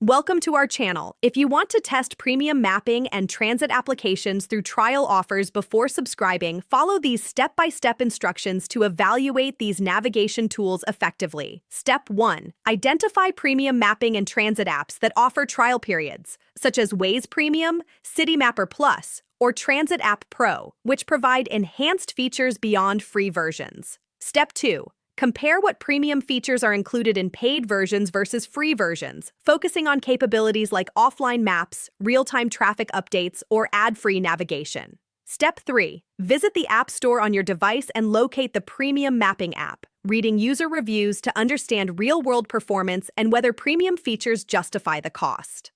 Welcome to our channel. If you want to test premium mapping and transit applications through trial offers before subscribing, follow these step-by-step instructions to evaluate these navigation tools effectively. Step 1. Identify premium mapping and transit apps that offer trial periods, such as Waze Premium, Citymapper Plus, or Transit App Pro, which provide enhanced features beyond free versions. Step 2. Compare what premium features are included in paid versions versus free versions, focusing on capabilities like offline maps, real-time traffic updates, or ad-free navigation. Step 3. Visit the App Store on your device and locate the Premium Mapping app, reading user reviews to understand real-world performance and whether premium features justify the cost.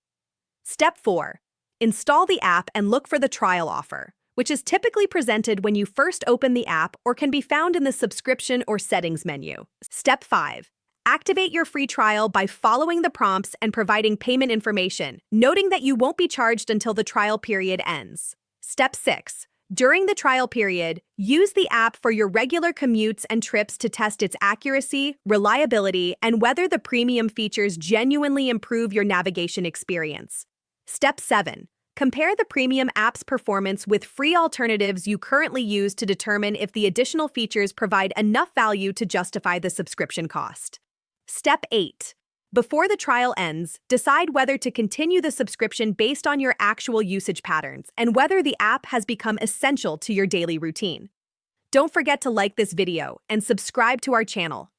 Step 4. Install the app and look for the trial offer, which is typically presented when you first open the app or can be found in the subscription or settings menu. Step 5. Activate your free trial by following the prompts and providing payment information, noting that you won't be charged until the trial period ends. Step 6. During the trial period, use the app for your regular commutes and trips to test its accuracy, reliability, and whether the premium features genuinely improve your navigation experience. Step 7. Compare the premium app's performance with free alternatives you currently use to determine if the additional features provide enough value to justify the subscription cost. Step 8. Before the trial ends, decide whether to continue the subscription based on your actual usage patterns and whether the app has become essential to your daily routine. Don't forget to like this video and subscribe to our channel